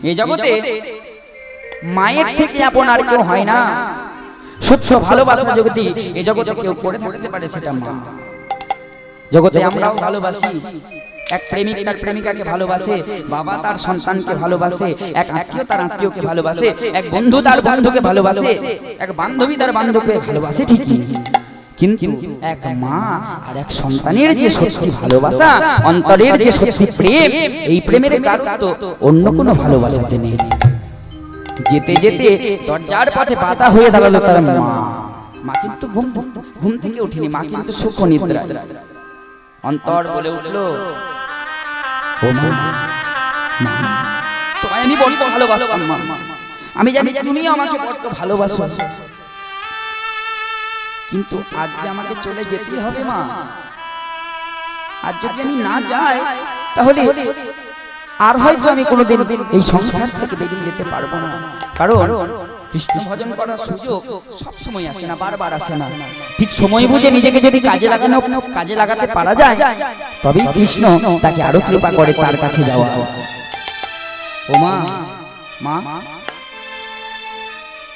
এই জগতে মায়ের থেকে আপন আর কেউ হয় না। সত্য ভালোবাসা জগতে এই জগতে কেউ করে থাকতে পারে সেটা মা। জগতে আমরাও ভালোবাসি, এক প্রেমিক তার প্রেমিকাকে ভালোবাসে, বাবা তার সন্তানকে ভালোবাসে, এক আত্মীয় তার আত্মীয়কে ভালোবাসে, এক বন্ধু তার বন্ধুকে ভালোবাসে, এক বান্ধবী তার বান্ধবীকে ভালোবাসে, ঠিকই। কিন্তু এক মা আর এক সন্তানের যে সত্যি ভালোবাসা, অন্তরের যে সত্যি প্রেম, এই প্রেমের কারণ তো অন্য কোনো ভালোবাসাতে নেই। যেতে যেতে দরজার পথে বাধা হয়ে দাঁড়ালো তার মা। মা কিন্তু ঘুম থেকে উঠিনি, মা কিন্তু সুখ নিদ্রা। অন্তর বলে উঠলো, ও মা, তোমায় আমি বড্ড ভালোবাসতাম মা, আমি জানি তুমিও আমাকে বড্ড ভালোবাসো, কিন্তু আজ যে আমাকে চলে যেতে হবে মা। আজ যদি আমি না যাই তাহলে আর হয়তো আমি কোনোদিন এই সংসার থেকে বেরিয়ে যেতে পারবো না। কারণ কৃষ্ণ ভজন করার সুযোগ সব সময় আসে না, বারবার আসে না। ঠিক সময় বুঝে নিজেকে যদি কাজে লাগাতে পারা যায়, তবেই কৃষ্ণ তাকে আরো কৃপা করে তার কাছে যাওয়া। ও মা, মা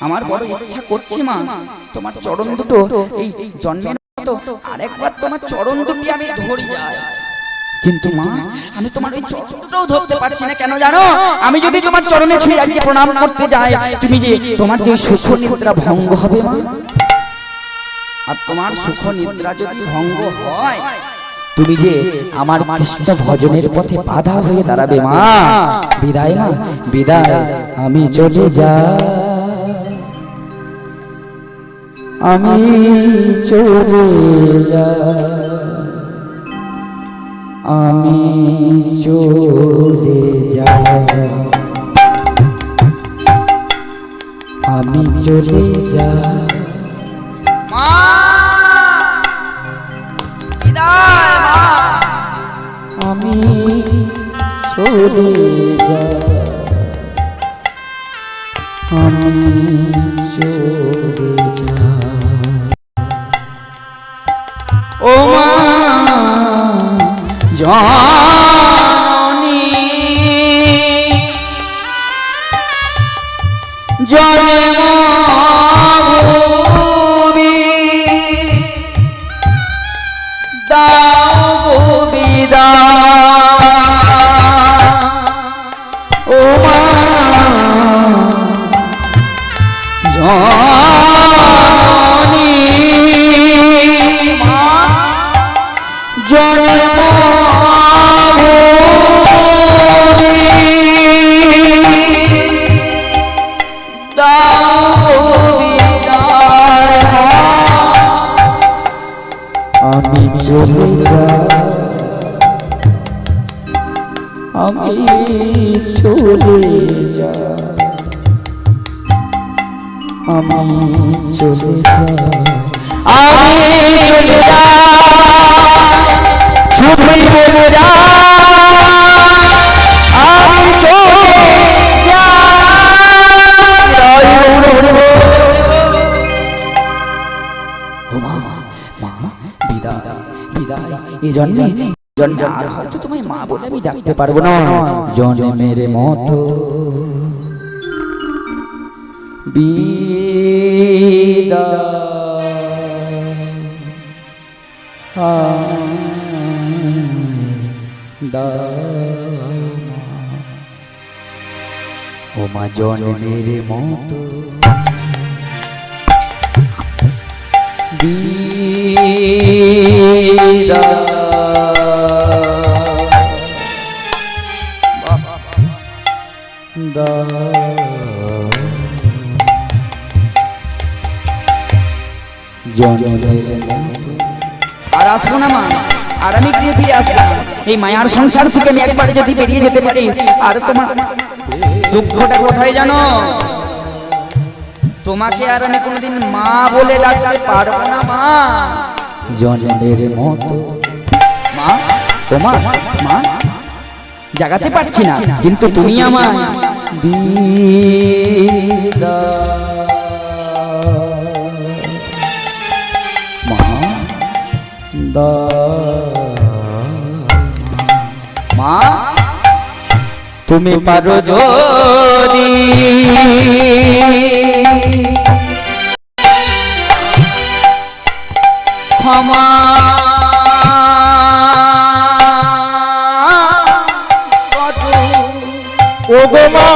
আমার বড় ইচ্ছা করছে মা, তোমার চরণ দুটো এই জন্মের মতো আরেকবার তোমার চরণ দুটি আমি ধরে যাই। কিন্তু মা, আমি তোমার ওই চরণটাও ধরতে পারছি না, কেন জানো? আমি যদি তোমার চরণে ছুঁয়ে আজকে প্রণাম করতে যাই, তুমি যে তোমার যে সুখ নিদ্রা ভঙ্গ হবে মা। আর তোমার সুখ নিদ্রা যদি ভঙ্গ হয়, তুমি যে আমার কৃষ্ণ ভজনের পথে বাধা হয়ে দাঁড়াবে মা। বিদায় মা, বিদায়, আমি চলে যাই, আমি চলে যাই, আমি চলে যাই, আমি চলে যাই। মা, বিদায় মা, আমি চলে যাই, আমি চলে যাই। ও মা জননী, জন্মভূমি দাও গো বিদায়। ও মা জননী, মা জন্মভূমি দাও বিদায়। আমি চলে যাই, আমি চলে যাই, আমি চলে যাই, আমি চলে যাই, শুধুই বলে যাই, আমি চলে যাই। ও মা, মা বিদায়, বিদায়। এই জন্মে আর হয়তো তোমায় মা বলে আমি ডাকতে পারবো না। জন্মের মতো ও মা, জন্মের মতো আর আসবো না মা, আর আমি গিয়ে ফিরে আসবো। এই মায়ার সংসার থেকে আমি একবারে যদি বেরিয়ে যেতে পারি, আর তোমার দুঃখটা কোথায় জানো? তোমাকে আর আমি কোনোদিন মা বলে ডাকতে পারবো না মা। জন্মের মতো মা, ও মা, মা জাগাতে পারছি না, কিন্তু তুমি আমার মা, তুমি পারো যদি ক্ষমা ও গো মা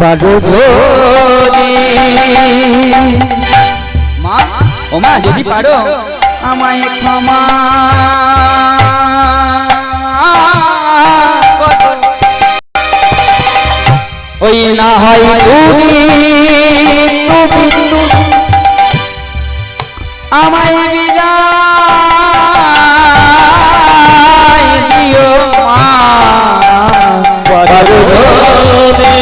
পারো যদি মা ও মা যদি পারো আমায় ক্ষমা ওই না হয় তুমি আমায় বিদায় দিও মা পারো যদি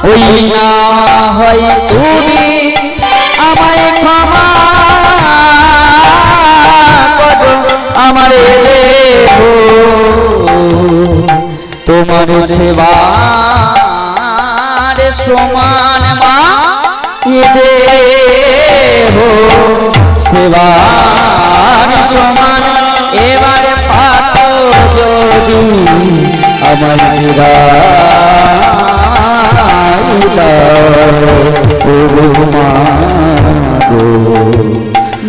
ওই না হয় তুমি আমায় ক্ষমা করো আমারে দেবো তোমার সেবার সমান মা দেবো সেবার সমান এবারে পাতো যদি আমার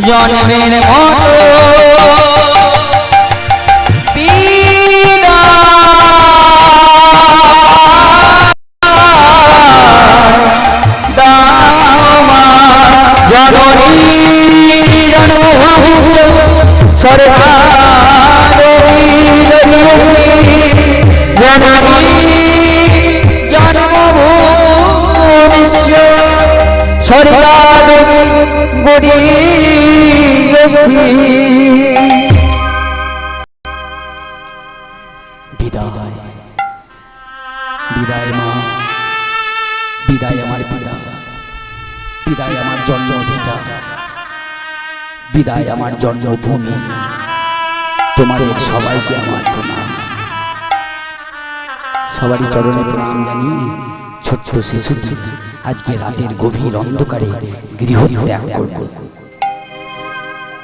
জন্মের মতো বিদায় বিদায় মা বিদায় আমার পিতা বিদায় আমার জন্মভিটা বিদায় আমার জন্মভূমি তোমাদের সবাইকে আমার প্রণাম সবারই চরণে প্রণাম জানিয়ে ছোট্ট শিশুটি আজকে রাতের গভীর অন্ধকারে গৃহ ত্যাগ করল